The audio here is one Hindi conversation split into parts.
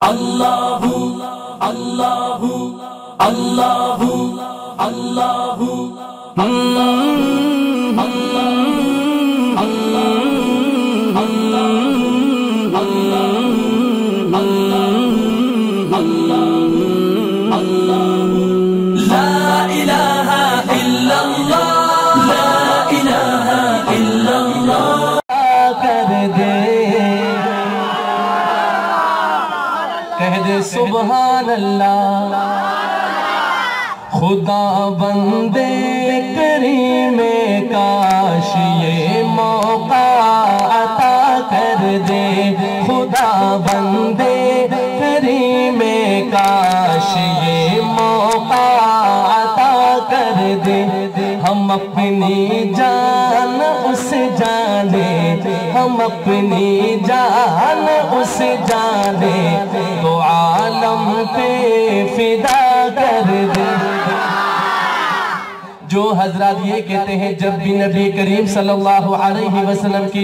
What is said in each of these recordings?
अल्लाहु अल्लाहु अल्लाहु अल्लाहु सुभान अल्लाह। खुदा बंदे करीमे काश ये मौका अता कर दे। खुदा बंदे करीमे काश ये मौका अता कर दे। हम अपनी जान उस जाने, हम अपनी जान उस जाने तो आलम पे फिदा कर दे। जो हजरत ये कहते हैं जब भी नबी करीम सल्लल्लाहु अलैहि वसल्लम की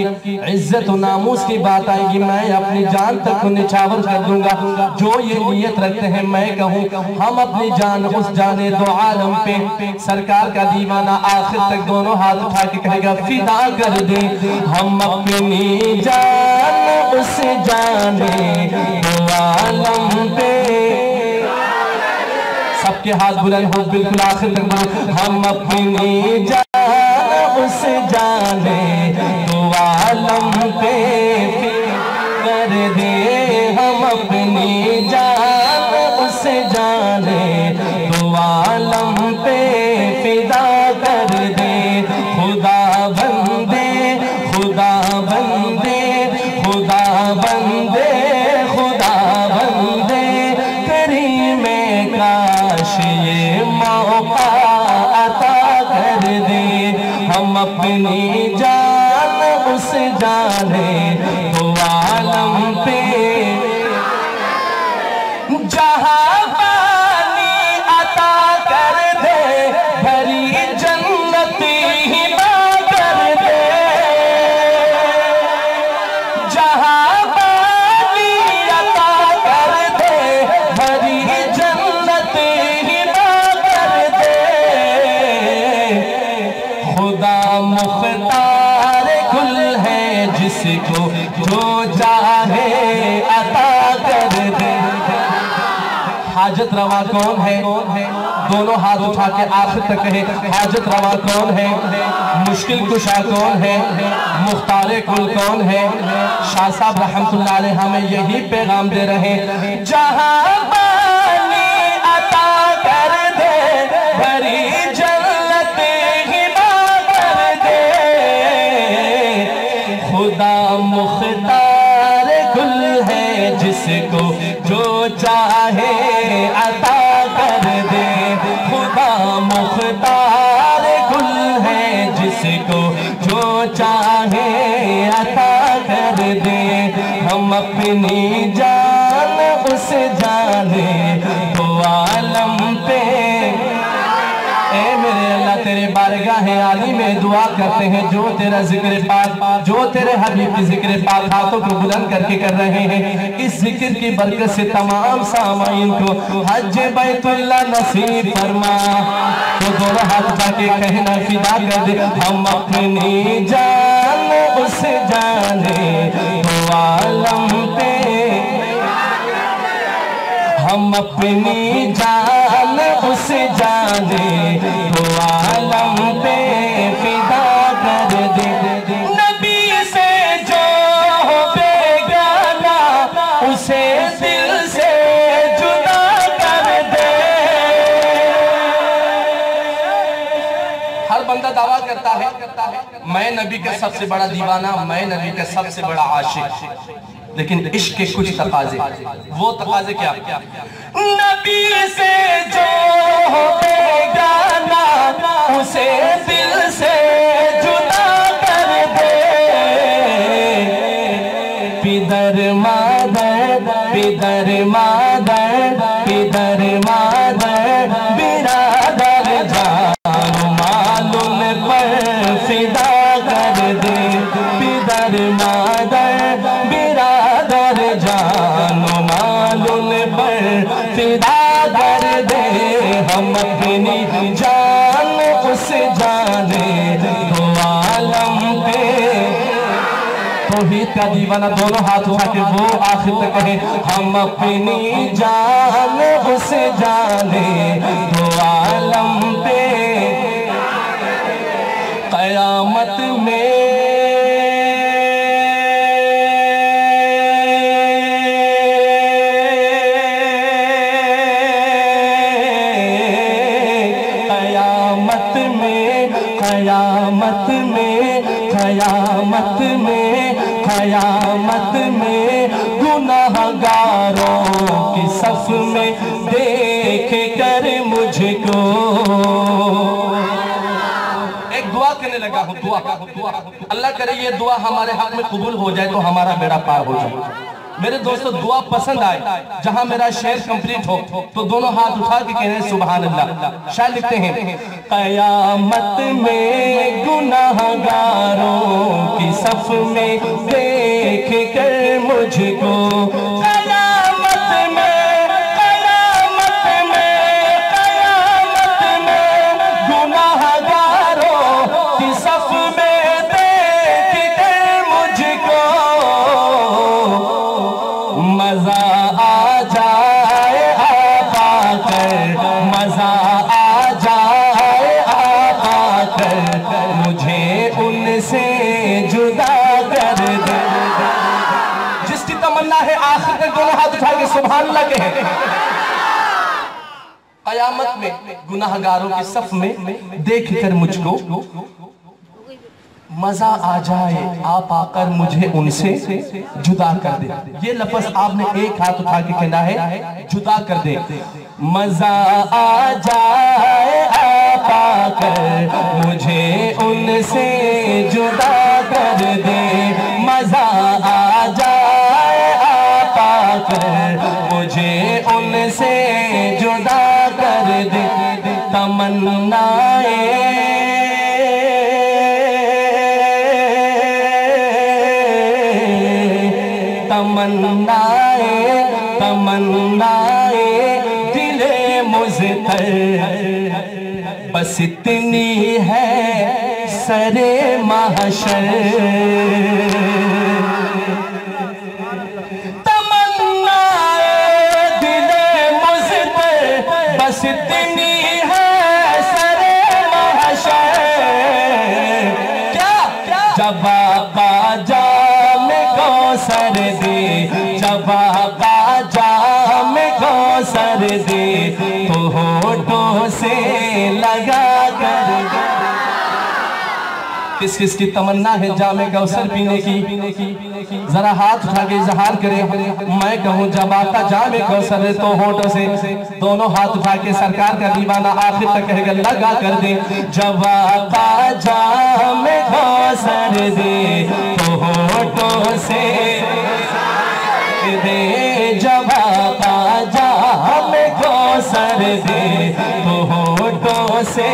इज्जत और नामूस की बात आएगी मैं अपनी जान तक निछावर कर दूंगा। जो ये नियत रखते हैं मैं कहूँ हम अपनी जान उस जाने दो आलम पे। सरकार का दीवाना आखिर तक दोनों हाथ उठा के कहेगा फिदा कर दे। हम अपनी जान उस जाने दो आलम पे। सबके हाथ बुलंद हो बिल्कुल आखिर तक। हम अपनी जान उस जाने तो आलम पे कर दे। हम अपनी जान उस जाने तो आलम पे फिदा कर दे। खुदा बंदे खुदा बंदे खुदा बंदे खुदा बंदे करीमे काश ये मौका अता कर दे। हम अपनी जान उस जाने तो आलम पे जहां पानी अता कर दे। भरी जन्नत हिबा कर दे। जहां पानी अता कर दे भरी जन्नत हिबा कर दे। खुदा मुख्तार कुल है जिसको जो चाहे अता कर दे। हाजत रवा कौन है? दोनों हाथ उठा के आखिर तक कहे हाजत रवा कौन है? मुश्किल कुशा कौन है? मुख्तार कुल कौन है? शाह साहब रहमतुल्लाह अलैह हमें यही पैगाम दे रहे हैं। जहां पानी अता कर दे भरी जन्नत हिबा कर दे। खुदा मुख्तार कुल है जिसको जो चाहे अता कर दे। खुदा मुख्तार कुल है जिसको जो चाहे अता कर दे। हम अपनी जान उस जाने तो आलम पे। ए मेरे अल्लाह तेरे बारगाह आली में दुआ करते हैं जो तेरा जिक्र पाक जो तेरे हबीब की जिक्र पाक हाथों को बुलंद करके कर रहे हैं। इस जिक्र की बरकत से तमाम सामाइन को हज बैतुल्ला नसीब फरमा। तो दोनों हाथ उठा के कहना फिदा कर दे। हम अपनी जान उस जाने तो आलम पे। हम अपनी जान उस जाने तो आलम पे फिदा कर दे। नबी से जो हो बेगाना उसे दिल से जुदा कर दे। हर बंदा दावा करता है मैं नबी का सबसे बड़ा दीवाना, मैं नबी का सबसे बड़ा आशिक। लेकिन इश्क के कुछ तकाजे, वो तकाजे क्या? नबी से जो हो बेगाना उसे दिल से जुदा कर दे। पिदर मादर पिदर मादर पिदर मादर बिरादर जान मालूम पर फिदा कर दे। पिदर मादर बिरादर जान मालूम फिदा कर दे, हम अपनी जान उस जाने दो आलम पे। तौहीद का दीवाना दोनों हाथ उठा के वो आखिर तक कहे, हम अपनी जान उस जाने दो आलम पे। क़यामत में क़यामत में गुनाहगारों की सफ में देख कर मुझको एक दुआ करने लगा हूँ। दुआ अल्लाह करे ये दुआ हमारे हाथ में कबूल हो जाए तो हमारा बेड़ा पार हो जाए। मेरे दोस्तों दुआ पसंद आए, जहां मेरा शेर कंप्लीट हो तो दोनों हाथ उठा के कह रहे हैं सुभान अल्लाह। शायद लिखते हैं, क़यामत में गुनाहगारों की सफ में देख कर मुझको, सुभान अल्लाह के हैं। क़यामत में गुनाहगारों की सफ में देख कर मुझको मजा आ जाए, आप आकर मुझे उनसे जुदा कर दे। ये लफ्ज़ आपने एक हाथ उठा के कहना है, जुदा कर दे। मजा आ जाए आप आकर मुझे उनसे जुदा कर दे, मजा आ जाए आप आकर मुझे उनसे जुदा कर दे। तमन्नाए तमन्नाए दिले मुज़्तर बस इतनी है सरे महशर। तमन्नाए दिले मुज़्तर बस इतनी है सरे महशर। क्या जब आका जाम कौसर दे, जब आका जाम कौसर दे तो होठों से लगा कर। किस किस की तमन्ना है जामे कौसर पीने की? जरा हाथ उठा के इजहार करें। मैं कहूँ जब आता जामे कौसर दे तो होठों से, दोनों हाथ उठा के सरकार का दीवाना आखिर तक कहेगा लगा कर दे। जब आता जामे कौसर दे तो होठों से दे, जब आता जामे कौसर दे तो होठों से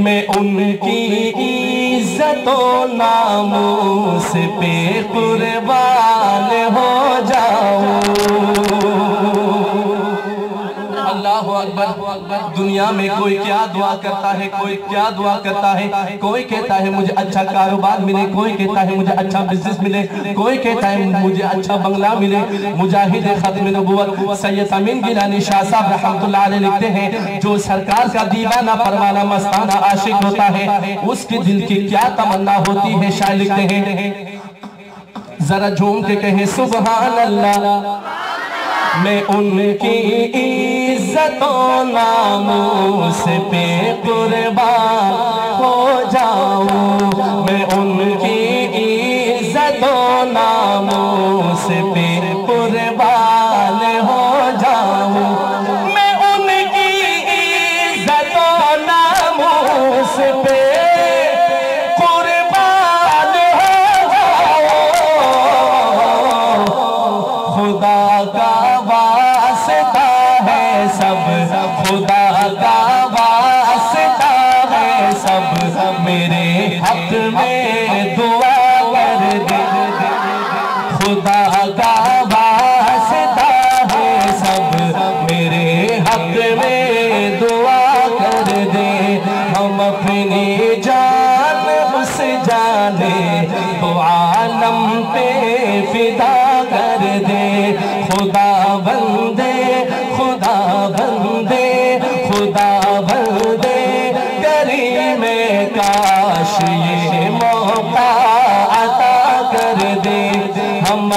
मैं उनकी इज्जतो नामूस पे कुर्बान हो जाऊं। अल्लाहु अकबर। दुनिया में कोई क्या दुआ करता है, कोई क्या दुआ करता है। कोई कहता है मुझे अच्छा कारोबार मिले, कोई कहता है मुझे अच्छा बिजनेस मिले, कोई कहता है मुझे अच्छा बंगला मिले। मुजाहिद खत्म नबुव्वत सैयद अमीन गिलानी शाह साहब रहमतुल्लाह अलैह लिखते हैं, जो सरकार का दीवाना परवाना मस्ताना आशिक होता है उसके दिल की क्या तमन्ना होती है। शायर लिखते हैं, जरा झूम के कहें सुभान अल्लाह। मैं उनकी इज्जतों नामूस पे कुर्बान हो जाऊं। मैं उनकी इज्जतों नामूस पे कुर्बान हो जाऊं। मैं उनकी इज्जतों नामूस पे कुर्बान हो जाऊं। खुदा का वास्ता है सब, खुदा का वास्ता है सब, मेरे हक में दुआ कर दे। खुदा का वास्ता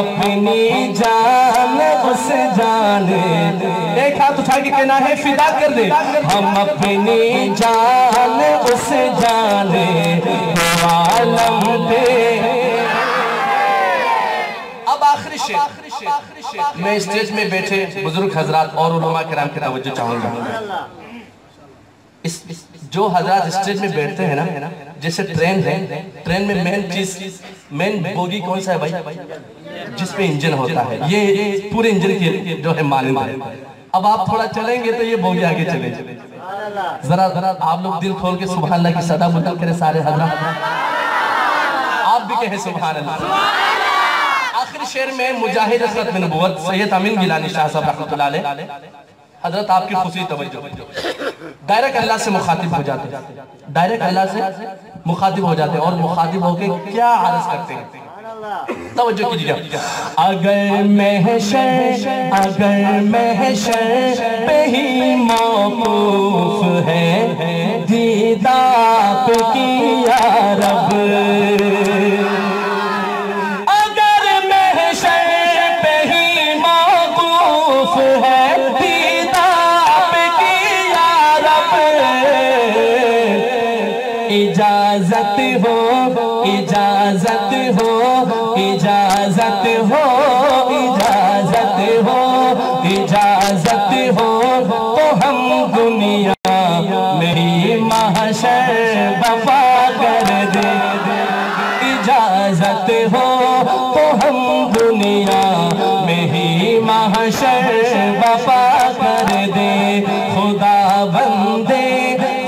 अपनी जान उस जाने, एक हाथ उठा के कहना है फिदा कर दे, हम अपनी जान उस जाने आलम पे। अब आखिरी शेर, मैं स्टेज में बैठे बुजुर्ग हजरात और उलमा किराम की तवज्जो चाहूंगा। इस जो हजरात स्टेज में बैठते हैं ना, जैसे ट्रेन है, ट्रेन में मेन बोगी कौन सा है भाई? जिसपे इंजन होता है, ये पूरे इंजन के जो है मालिक है। अब आप थोड़ा चलेंगे तो ये बोगी आगे चले। जरा आप लोग दिल खोल के सुभान अल्लाह की सदा बुलंद करें सारे हजरात, आप भी कहें सुभान अल्लाह। आखिरी शेर में मुजाहिद हजरत बिन नबुव्वत सैयद अमीन गिलानी शाह साहब रहमतुल्लाह अलैह, हजरत आपकी खुशी तवज्जो, डायरेक्ट अल्लाह से मुखातिब हो जाते हैं, डायरेक्ट अल्लाह से मुखातिब हो जाते हैं और मुखातिब होके क्या अर्ज करते हैं, तवज्जो कीजिए। अगर महशर पे ही मौकूफ है दीदार की या रब, अगर महशर पे ही मौकूफ है इजाजत हो, इजाजत हो, इजाजत हो, इजाजत हो, इजाजत हो तो हम दुनिया मेरी महशर वफा कर दे, इजाजत हो तो हम दुनिया में ही महशर वफा कर दे। खुदा बंदे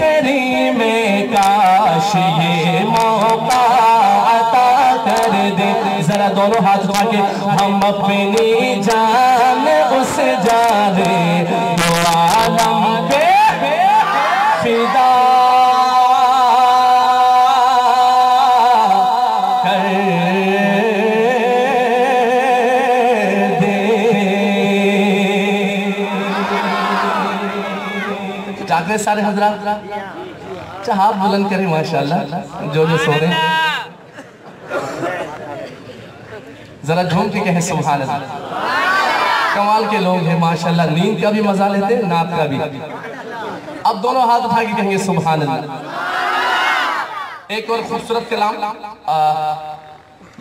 तेरी में काश ये मौका अता कर दे। जरा दोनों हाथ उठा के हम अपनी जान उस जाने वो आलम पे फिदा कर दे। जागरे सारे हजरात, हाथ बुलंद करें माशाल्लाह, जो सो रहे हैं जरा झूम के कहें सुभान अल्लाह। कमाल के लोग हैं माशाल्लाह, नींद का भी मजा लेते हैं, नात का भी। अब दोनों हाथ उठा के कहेंगे सुभान अल्लाह। एक और खूबसूरत कलाम,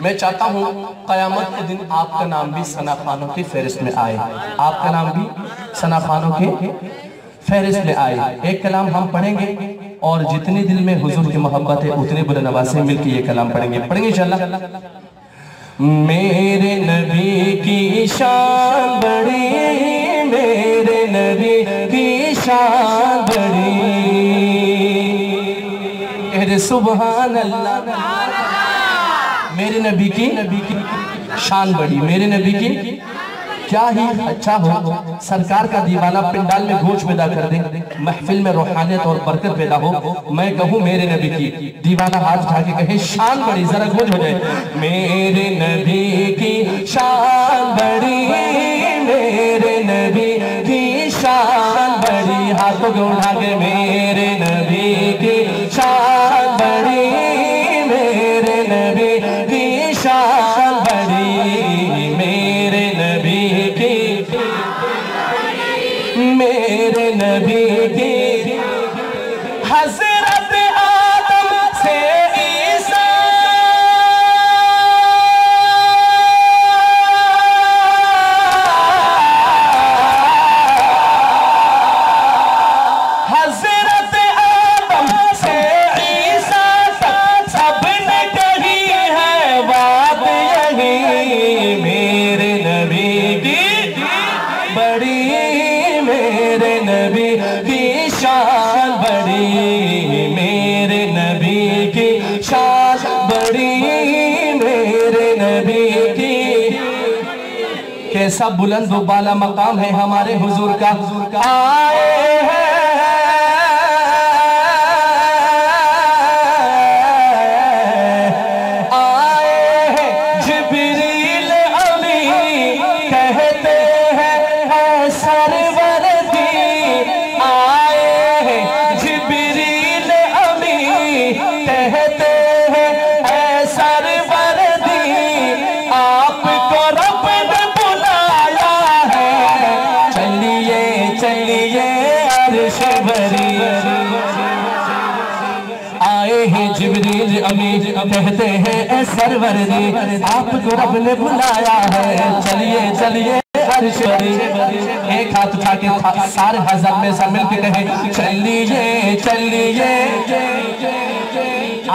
मैं चाहता हूँ क़यामत के दिन आपका नाम भी सना खानों की फहरिस्त में आए, आपका नाम भी सना खानों के फहरिस्त में आए। एक कलाम हम पढ़ेंगे और जितने दिल में हुजूर की मोहब्बत है उतने बुलंद से मिलकर ये कलाम पढ़ेंगे इंशाअल्लाह। मेरे नबी की शान बड़ी, मेरे नबी की शान बड़ी, अरे सुभान अल्लाह। मेरे नबी की शान बड़ी, मेरे नबी की क्या ही अच्छा हो सरकार का दीवाना पिंडाल में गूंज पैदा कर दे, महफिल में रूहानियत और बरकत पैदा हो। मैं कहूँ मेरे नबी की, दीवाना हाथ उठा के कहे शान बड़ी, जरा गूंज हो जाए। मेरे नबी की शान बड़ी, मेरे नबी की शान बड़ी, हाथों को उठा के मेरे नबी की शान बड़ी, मेरे नबी की शान बड़ी, मेरे नबी मेरे नबी की हजरत आदम से ईसा, हजरत आदम से ईसा तक सबने कही है बात यही, मेरे नबी की बड़ी, मेरे नबी की शान बड़ी, मेरे नबी की शान बड़ी, मेरे नबी की। कैसा बुलंद व बाला मकाम है हमारे हुजूर का। आए हैं जिब्रील अली कहते हैं सरवर दी, आए हैं जिब्रील अली कहते हैं सरवर दी, आपको रब कहते हैं ए सरवर जी आपको रब ने बुलाया है, चलिए चलिए अर्श पर। एक हाथ उठा के सारे हज़रत में सब मिलके कहे चलिए चलिए।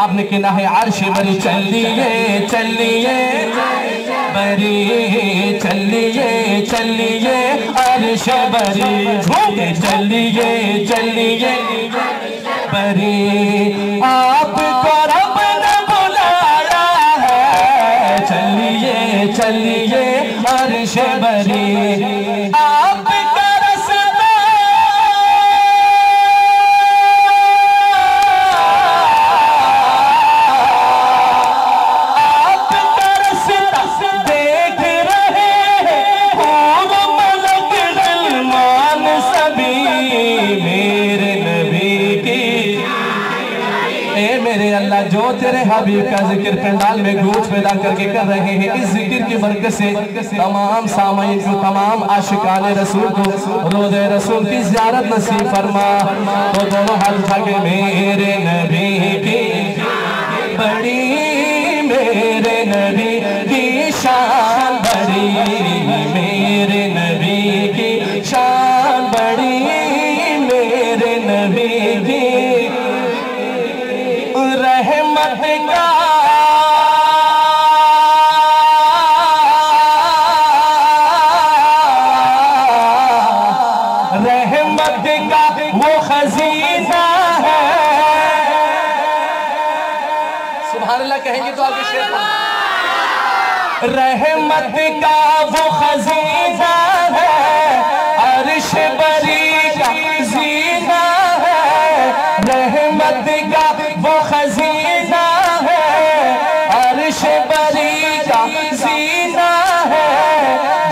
आपने कहना है अर्श बरी चलिए चलिए बरी, चलिए चलिए अर्श बरी झूमे चलिए चलिए बरी। आपको रब ने बुलाया है, चलिए चलिए अर्श बरी। आपका रास्ता आपका रास्ता देख रहे हैं खूब मलक गलमान सभी, मेरे नबी की ए मेरे अल्लाह जो तेरे हबीब का जिक्र पंडाल में गूंज पैदा करके कर रहे हैं, इस जिक्र की बरकत से तमाम सामाइन को, तमाम आशिकाने रसूल को रोज़े रसूल की ज़ियारत नसीब फरमा। तो दोनों हाथ उठा के मेरे नबी की बड़ी, मेरे नबी की शान बड़ी, मेरे नबी की शान बड़ी, मेरे नबी की रहमत का रहमत का वो खजीना है। सुभान अल्लाह कहेंगे तो आगे शेर पढ़ो। रहमत का वो खजीना है, अर्श बरी का जीना है। रहमत का वो खजीना है, अर्श बरी का जीना है।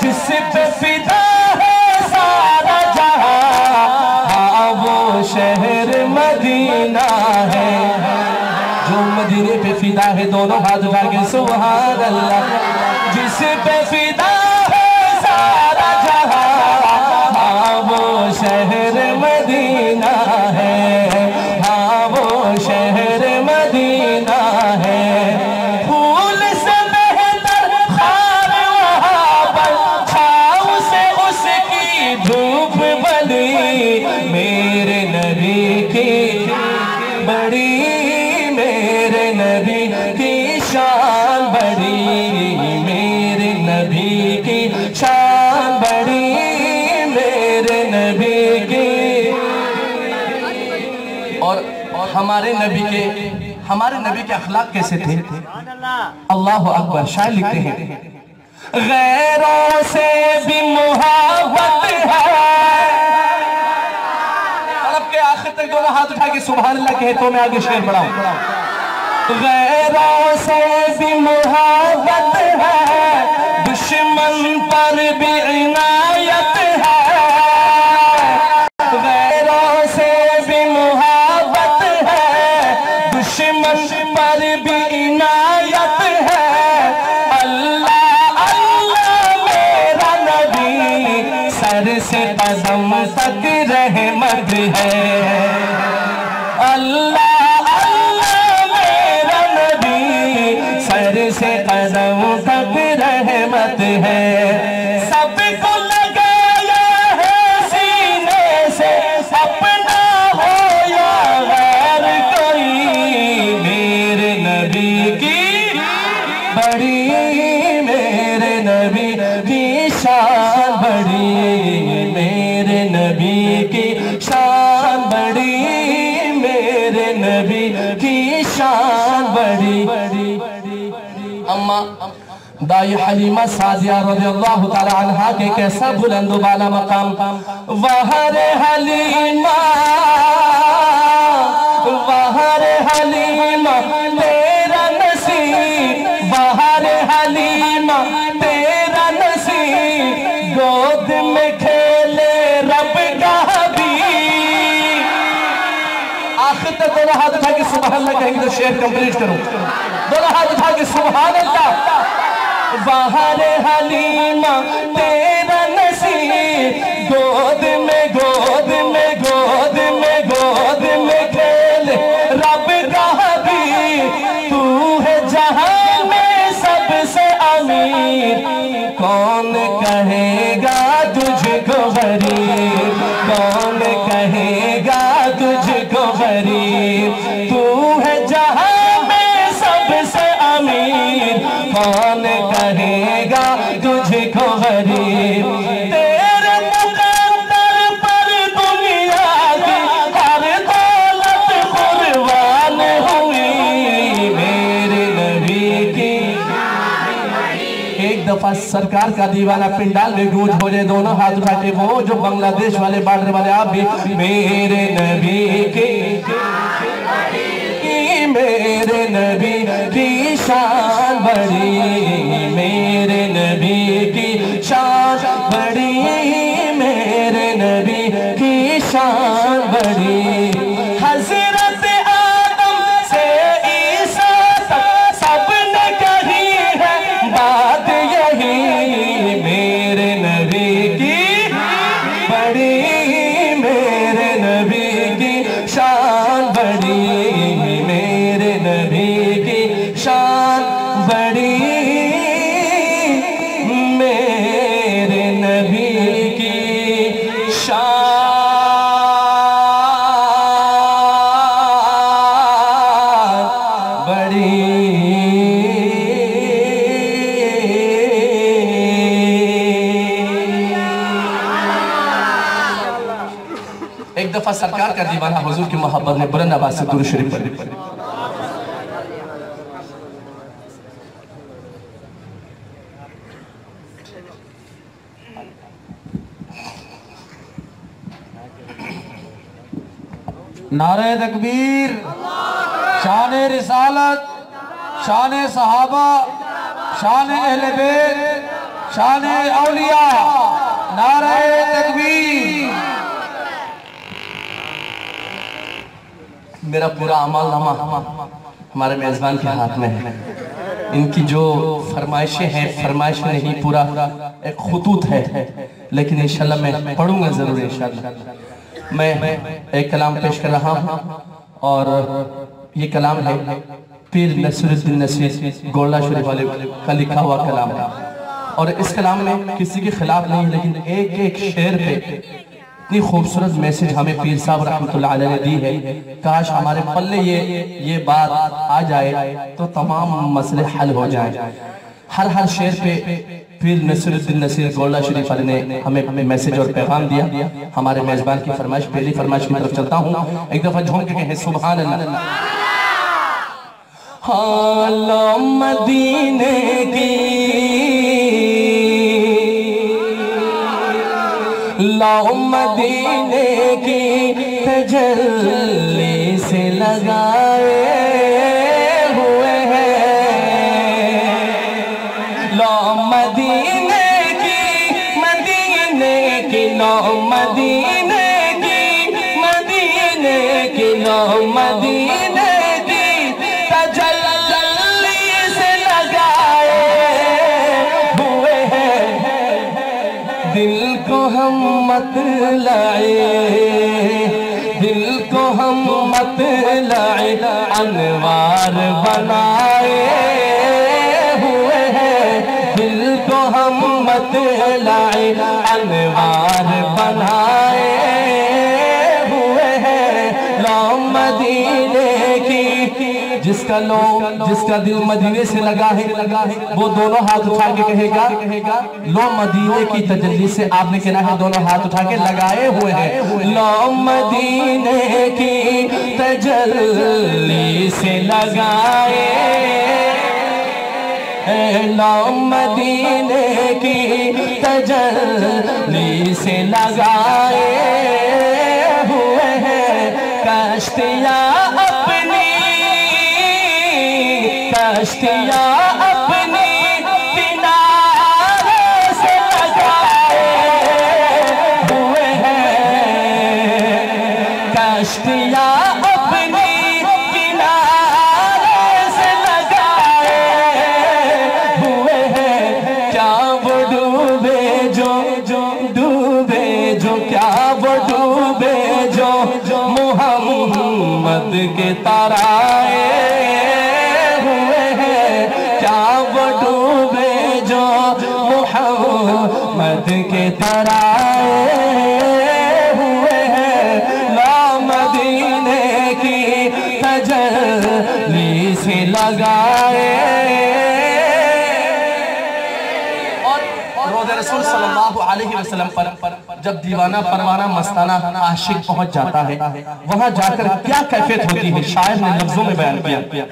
जिस पे फिदा है सारा जहां, हाँ वो शहर मदीना है। जो मदीने पे फिदा है दोनों हाथ उठा के सुभान अल्लाह। जिस पे फिदा है सारा जहां, हाँ वो शहर मदीना है, हाँ वो शहर मदीना है। फूल से बेहतर खार वहाँ पर, छाँव से उसकी धूप बली, मेरे नबी की बड़ी, मेरे नबी की शान बड़ी, मेरे नबी की शान बड़ी, मेरे नबी की। और हमारे नबी के अखलाक कैसे थे? अल्लाह अकबर। शायर लिखते हैं गैरों से भी मुहब्बत है। तलब के आखिर तक दोनों हाथ उठा के सुभान अल्लाह कहे तो मैं आगे शेर पढ़ाऊं। गैरों से भी मुहब्बत है, दुश्मन पर भी इनायत है। गैरों से भी मुहब्बत है, दुश्मन पर भी इनायत है। अल्लाह अल्लाह मेरा नबी, सर से कदम तक रहमत है। अल्लाह अल्लाह मेरा नबी, सर से कदम तक रहमत है। सबको लगाया है सीने से, अपना हो या गैर कोई, मेरे नबी की बड़ी, मेरे नबी की शान बड़ी, मेरे नबी की शान बड़ी, मेरे नबी की शान बड़ी। अम्मा दाई हलीमा सादिया रज़ियल्लाहु ताला अन्हा के कैसा बुलंद वाला मकाम। वहर हलीमा, वहर हलीमा तेरा नसीब, वहर हलीमा तेरा नसीब, गोद में खेले रब का हबीब। आखिर तक दोनों हाथ उठा के सुभान अल्लाह कहेंगे तो शेर कंप्लीट करो। दोनों हाथ उठा के सुभान अल्लाह। वहर हलीमा तेरा नसीब, गोद में गोद में गोद में गोद में खेले रब का हबीब। तू है कहेगा तुझको गरीब, कौन कहेगा तुझको गरीब, तू है जहां में सबसे अमीर, कौन कहेगा तुझको गरीब। तेरे मुकद्दर पर दुनिया की हर दौलत कुर्बान हुई, मेरे नबी की। एक दफा सरकार का दीवाना पिंडाल में गूंज हो जाए, दोनों हाथ उठा के वो जो बांग्लादेश वाले बॉर्डर वाले आप भी, मेरे नबी की, मेरे नबी की शान बड़ी, मेरे नबी की शान बड़ी, मेरे नबी की शान बड़ी। हज़रत आदम से ईसा तक सबने कही है बात यही, मेरे नबी की बड़ी, मेरे नबी की शान बड़ी, मेरे नबी की शान बड़ी, मेरे नबी की शान बड़ी। एक दफा सरकार का दीवाना हुजूर की मोहब्बत में बुलंद आवाज से दुरूद शरीफ पढ़ी। नारे तकबीर, शान रिसालत, शान सहाबा, शान अहले बैत, शान औलिया, नारे तकबीर। मेरा पूरा अमल नामा हमारे मेजबान के हाथ में है। इनकी जो फरमाइशें हैं, फरमाइश नहीं, पूरा एक खुतूत है, लेकिन इंशाल्लाह मैं पढ़ूंगा जरूर इंशाल्लाह। मैं एक कलाम पेश कर रहा हूँ और ये कलाम है पीर नसीरुद्दीन नसीर गोल्डा शरीफ वाले का लिखा हुआ कलाम है। और इस कलाम में किसी के खिलाफ नहीं, लेकिन एक एक शेर पे इतनी खूबसूरत मैसेज हमें पीर साहब रहमतुल्लाह अलैह ने दी है। काश हमारे पल्ले ये बात आ जाए तो तमाम मसले हल हो जाए। हर शेर पे पीर नसीरुद्दीन नसीर गोल्डा शरीफ वाले ने हमें मैसेज और पैगाम दिया। हमारे मेजबान की फरमाइश, पहली फरमाइश की तरफ चलता हूँ। एक दफा झूम के कहें सुभान अल्लाह। हाँ लो मदीने की, लो मदीने की तजल्ली से लगाए हुए हैं, लो मदीने की, मदीने की, लो मदीने की, मदीने की, लो मदीने की तजल्ली से लगाए हुए हैं। दिल को हम मत लाए, दिल को हम मत लाए, अनवार बनाए हुए हैं। दिल को हम मत लाए, अनवार बनाए हुए हैं। लो मदीने की, जिसका दिल मदीने से लगा है, वो दोनों हाथ उठा के कहेगा लो मदीने की तजल्ली से। आपने कहना है दोनों हाथ उठा के लगाए हुए हैं। लो मदीने की तजल्ली से लगाए, लो मदीने की तजल्ली से लगाए हुए हैं। कश्तियाँ अपनी, कश्तियाँ अपनी किनारे से लगाए हुए हैं। कश्तियाँ अपनी किनारे से लगाए हुए हैं। क्या वो डूबे जो डूबे जो, क्या वो डूबे जो मोहम्मद के ताराए हुए हैं। क्या वो डूबे जो मोहम्मद रहमत के तराए हुए हैं, मदीने की तजल्ली से लगाए। और रोज़े रसूल सल्लल्लाहु अलैहि वसल्लम पर जब दीवाना परवाना मस्ताना आशिक पहुंच जाता है, वहां जाकर क्या कैफियत होती है, शायर ने लफ्जों में बयान किया।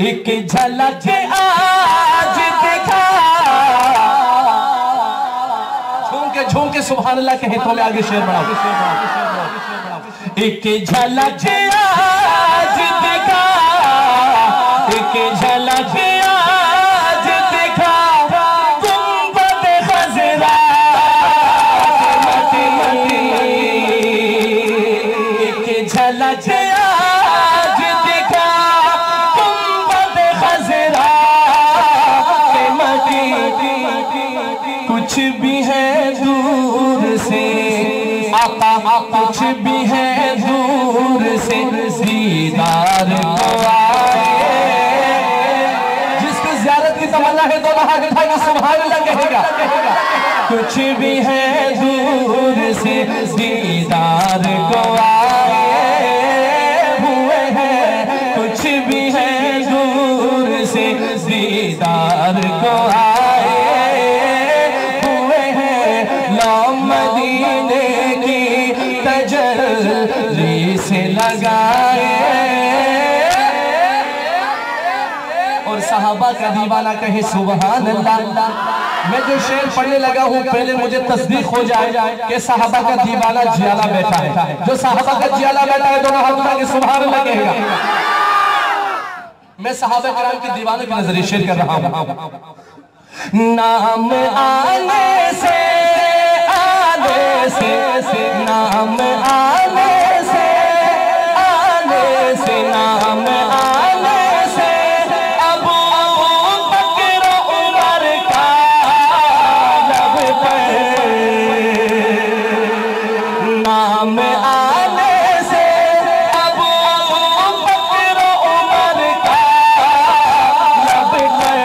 एक झलक आज दिखा, झूम के सुभान अल्लाह के हितों में आगे शेर बढ़ाओ। एक झलक आज दिखा, एक झलक आज दिखा, गुंबद खज़रा एक झलक आज दिखा, गुंबद खज़रा कुछ भी है दूर से आका, कुछ भी है दूर से दीदार को आए। जिसको ज़ियारत की तमन्ना है दोनों हाथ उठाएगा सुभान अल्लाह कहेगा। कुछ भी है दूर से दीदार को आए हुए हैं, कुछ भी है दूर से दीदार को आए हुए हैं, मदीने की तजल्ली से लगाए। और सहाबा का दीवाना कहे सुभान अल्लाह। मैं जो शेर पढ़ने लगा हूँ पहले मुझे तस्दीक हो जाए कि सहाबा का दीवाना जियाला बैठा है। जो सहाबा का जियाला बैठा है दोनों हाथ उठा के सुभान अल्लाह कहेगा। मैं सहाबा कराम के दीवाने के नजरिए शेर कर रहा हूँ। नाम आने से नाम आने से नाम आने से अबू बकर उमर का लब पर, नाम आने से अबू बकर उमर का लब पर।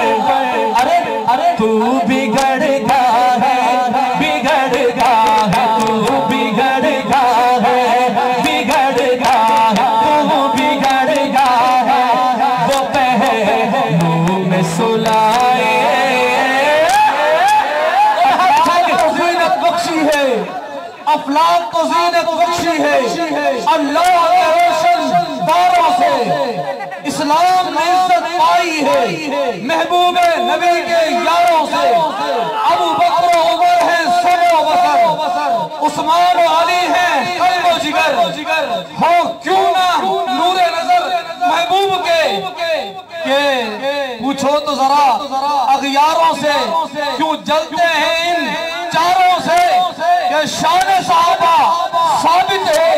अरे तू बिगड़ता है, बिगड़ता है, तू बिगड़ता है, बिगड़ता है, तू बिगड़ता है, वो पहलू में सुलाए। ज़ीनत बख्शी है, अफलाक को ज़ीनत बख्शी है अल्लाह के रोशन तारों से, इस्लाम ने इज्जत पाई है महबूब नबी के यारों से। अबू बकर उमर है सबो बसर, उस्मान और अली है कल्बो जिगर, हो क्यों ना नूरे नजर महबूब के पूछो तो जरा अगियारों से, क्यों जलते हैं इन चारों से कि शान सहाबा साबित है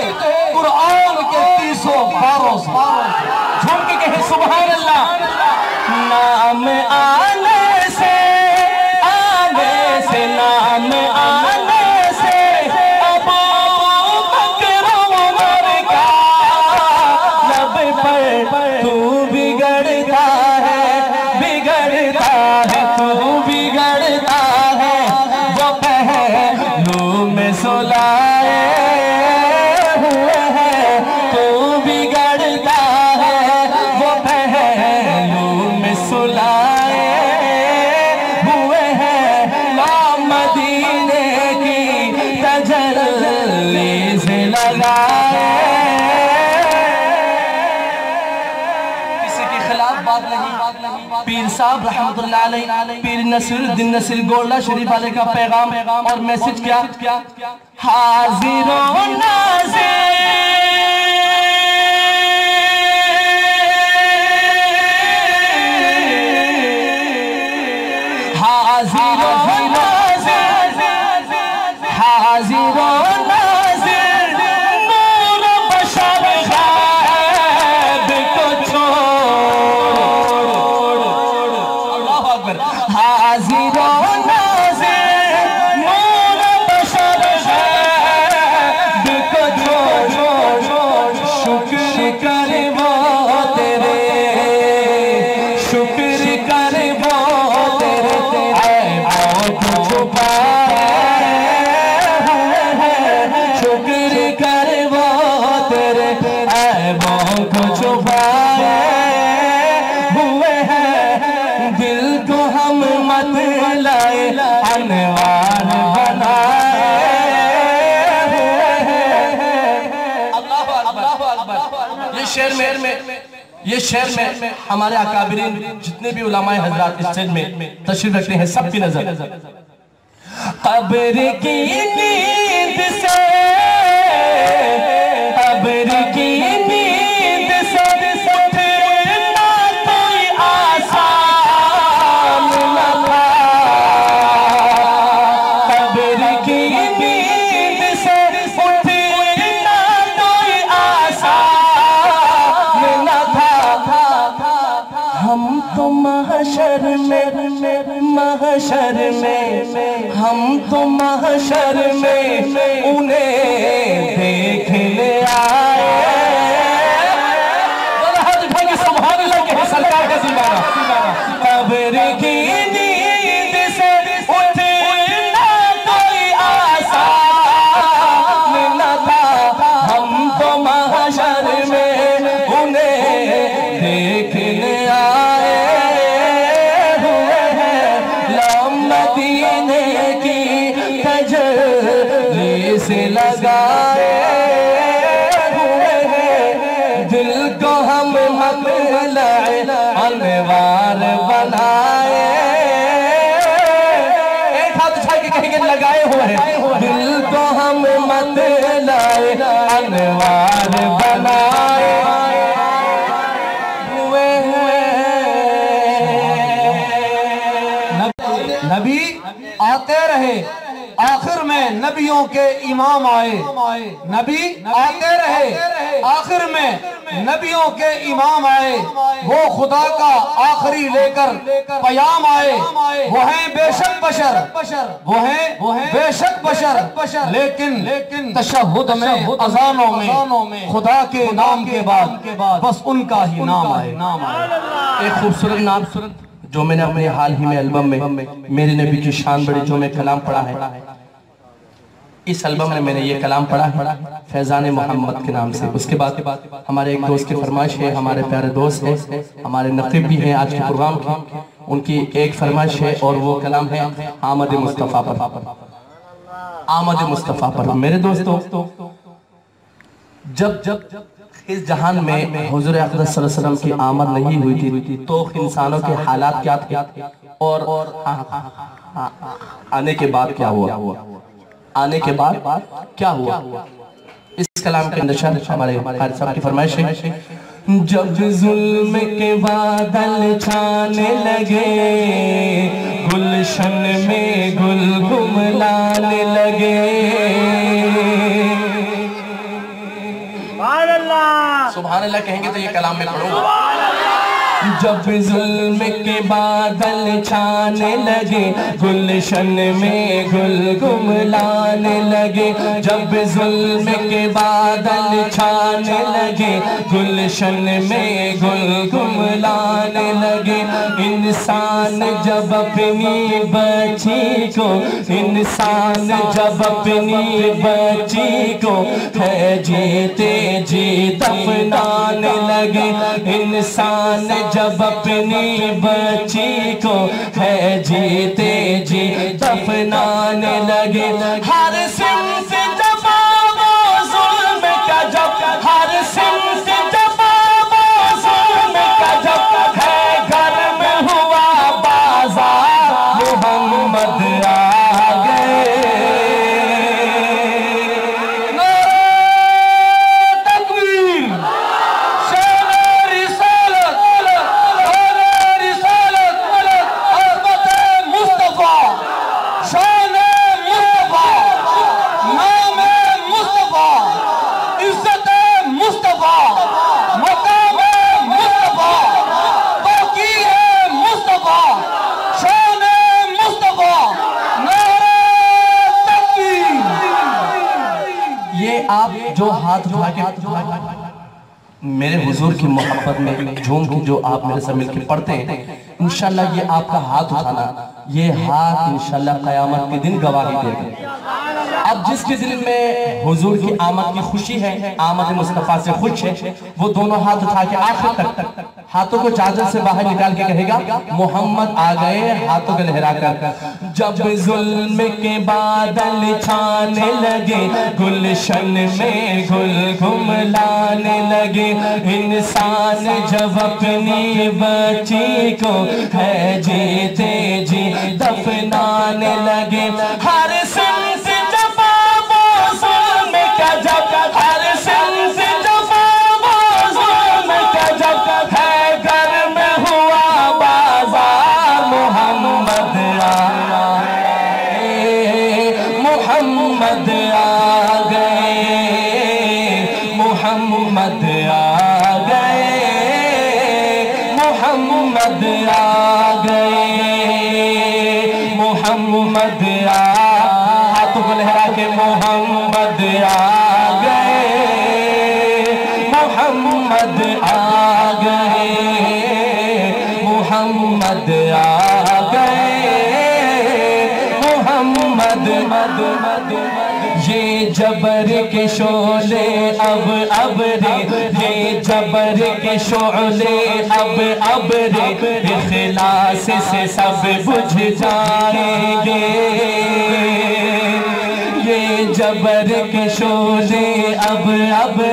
कुरान के 30 पारों से। झूम के कहे सुभान अल्लाह। नाम आने से नाम आने से अबू बकर उमर का लब पर, तू बिगड़ता है, बिगड़ता है, तू बिगड़ता है, वो पहलू में सुलाए हुए हैं, तू बिगड़ता है, वो पहलू में सुलाए हुए हैं, मदीने की तजल्ली से लगाए। किसी के खिलाफ बात नहीं। पीर साहब रहमतुल्लाह अलैह, पीर नसीरुद्दीन नसीर गोल्डा शरीफ वाले का पैगाम और मैसेज क्या? हाजिरों नाज़िर नूर बशर ग़ैब को छोड़, अल्लाहु अकबर। हाज़िरों नाज़िर नूर बशर ग़ैब को छोड़, शुक्र कर वो तेरे, शुक्र कर वो तेरे ऐबों को छुपा ये शेर में हमारे अकाबिरीन जितने भी उलमाए हजरात इस स्टेज में तशरीफ रखते हैं सबकी नजर कब्र की नींद से कब्र की नींद से उठना कोई आसान न था कब्र की नींद से उठना कोई आसान न था हम तो महशर में हम तो महशर में उन्हें देखने आए सुभान अल्लाह के सरकार का दीवाना कब्र की नींद से उठना कोई आसान न था हम तो महशर में उन्हें देखने आए मदीने की तजल्ली से लगाए हुए हैं दिल को हम मतलाए अनवार बनाए एक हाथ उठा के कहेंगे लगाए हुए हैं दिल को हम मतलाए अनवार बनाए हुए नबी आते रहे आखिर में नबियों के इमाम आए नबी आते रहे आखिर में नबियों के इमाम आए वो खुदा का आखिरी लेकर पयाम आए वो हैं बेशक बशर वो हैं बेशक बशर लेकिन तशहुद में अज़ानों में खुदा के नाम के बाद बस उनका ही नाम आए एक खूबसूरत नाम जो मैंने अपने हाल ही में एल्बम में मेरे नबी की शान बड़ी जो मैं कलाम पढ़ा है इस एल्बम में मैंने ये कलाम पढ़ा है फैजान मोहम्मद के नाम से। उसके बाद हमारे एक दोस्त की फरमाइश है हमारे प्यारे दोस्त हैं हमारे नक़ीब भी हैं आज के प्रोग्राम की उनकी एक फरमाइश है और वो कलाम है आमद मुस्तफ़ा पर आमद मुस्तफ़ा पर। मेरे दोस्तों जब इस जहान में हुज़ूर अक़दस सल्लल्लाहु अलैहि वसल्लम की आमद नहीं हुई थी तो इंसानों के हालात क्या थे और आने के बाद क्या हुआ आने के बाद क्या हुआ इस कलाम के अंदर हमारे साहब की फरमाइश है जब जुल्म के बादल छाने लगे गुलशन में गुल गुमलाने लगे सुभान अल्लाह कहेंगे तो ये कलाम में पढ़ूंगा जब जुल्म के बादल छाने लगे गुलशन में गुल गुमलाने लगे जब जुल्म के बादल छाने लगे गुलशन में गुल गुमलाने लगे इंसान जब अपनी बच्ची को इंसान जब अपनी बच्ची को है जीते जी दफनाने लगे इंसान जब अपनी बच्ची को है जीते जी दफनाने लगे हर सिमत जवाब जुल्म का जब हर सिमत जवाब जुल्म का जब है घर में हुआ बाजार मोहम्मद आ गए आप जो हाथ उठा के मेरे हुजूर की मोहब्बत में झूम के जो आप मेरे से मिलकर पढ़ते हैं इंशाल्लाह ये आपका हाथ उठाना ये हाथ इंशाल्लाह क़यामत के दिन गवाही देगा अब जिसके दिल में हुजूर की आमद की खुशी है, आमद मुस्तफा से खुश है, वो दोनों हाथ उठा के आखिर तक हाथों को चादर से बाहर निकाल के कहेगा मोहम्मद आ गए, हाथों को लहरा कर। जब जुल्म के बादल छाने लगे, गुलशन में गुल घुमलाने लगे, इंसान जब अपनी बच्ची को है जीते जी दफनाने लगे, हर सिमत जफा वो जुल्म का जब, हर सिमत जफा वो जुल्म का जब है, घर में हुआ बाजार मोहम्मद आ गए, मोहम्मद आ गए, मोहम्मद आ गए, मोहम्मद आ गए, मोहम्मद आ, हाथों को लहरा के मोहम्मद आ गए, मोहम्मद आ गए, मोहम्मद आ गए, मोहम्मद। ये जबर के शोले अब रे, ये जबर के शोले अब रे, इखलास से सब बुझ जाएंगे, ये जबर के शोले अब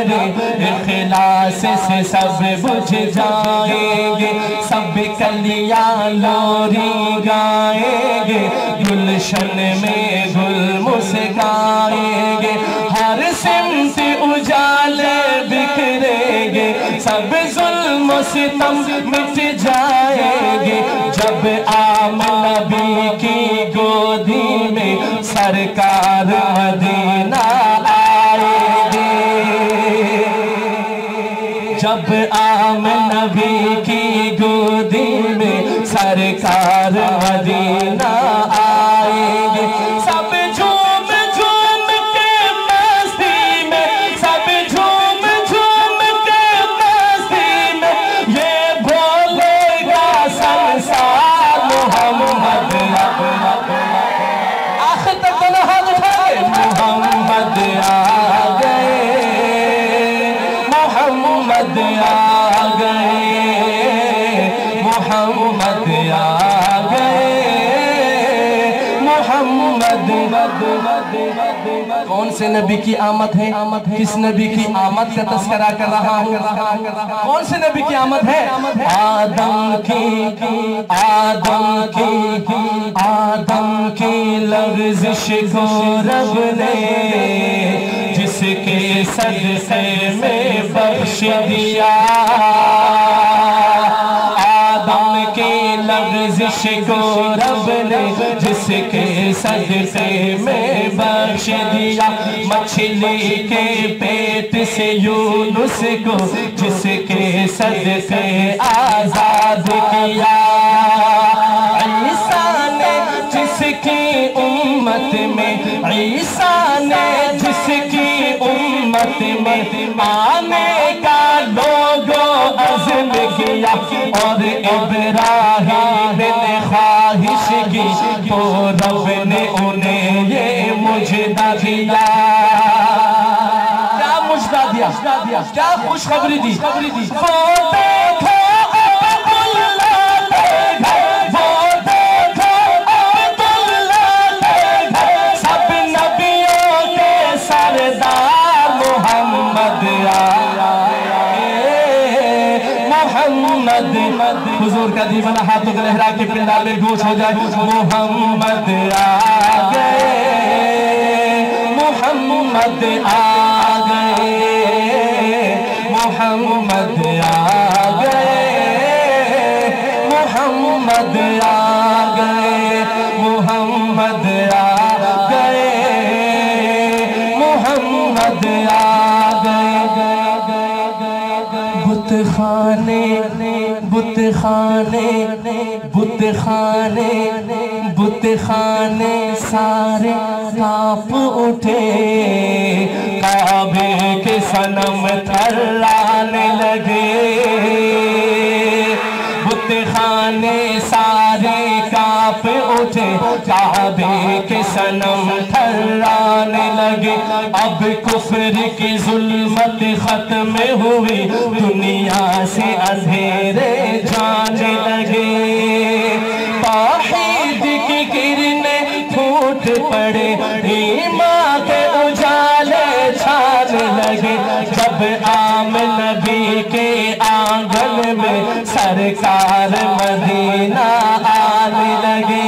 रे, इखलास से सब बुझ जाएंगे, सब कलियां लोरी गाएंगे, गुलशन में गुल मुस्काएंगे, हर सिमत उजाले बिखरेंगे, सब जुल्म सितम मिट जाएंगे, जब आम नबी की गोदी में सरकार मदीना आएंगे, जब आम नबी की गोदी में सरकार मदीना आएंगे, सब झूम झूम के मस्ती में, सब झूम झूम के मस्ती में, ये बोलेगा संसार मोहम्मद आखिर तक दोनों हाथ उठाए, मोहम्मद आ गए, मोहम्मद आ गए, मोहम्मद आ गए, मोहम्मद। कौन से नबी की आमद है, किस नबी की आमद का तस्करा कर रहा हूँ, कौन से नबी की आमद है, आदम की, आदम की, आदम की लग़ज़िश को रब ने जिसके सदक़े में बख्श दिया, आदम की लग़ज़िश को रब ने जिसके सदक़े में बख्श दिया, मछली के पेट से यूनुस को जिसके सदक़े आज़ाद किया, ईसा ने जिसकी उम्मत में, ईसा ने जिसकी उम्मत में आने का लोगों अज़्म किया, और इब्राहीम ने ख्वाहिश की तो रब ने उन्हें ये मुजदा दिया, क्या मुजदा दिया, क्या खुशखबरी दी, वो देखो हुजूर का दीवाना हाथों को लहरा के पिंडा में गूंज हो जाए, मोहम्मद आ गए, मोहम्मद आ गए, मोहम्मद आ गए, मोहम्मद आ गए, मोहम्मद आ गए, मोहम्मद आ गए। बुतखाने बुतखाने बुतखाने बुतखाने सारे कांप उठे, काबे के सनम थर्राने लगे, बुतखाने सारे कांप कांप उठे, काबे के सनम थर्राने लगे। अब कुफ्र की जुल्मत खत्म हुई, दुनिया से अंधेरे जाने लगे। तौहीद की किरणें फूट पड़े, ईमान के उजाले छाने लगे। जब आम नबी के आंगन में सरकार मदीना आने लगे।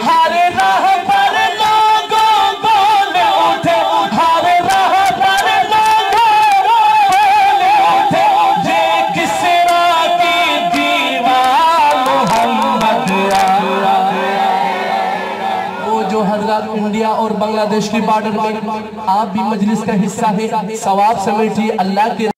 हर राह पर लोगों बोल उठे, हर राह पर लोगों बोल उठे, ये किसरा की दीवार मोहम्मद आ। वो जो हजरत इंडिया और बांग्लादेश की बॉर्डर में आप भी मजलिस का हिस्सा है, सवाब समेटिए अल्लाह के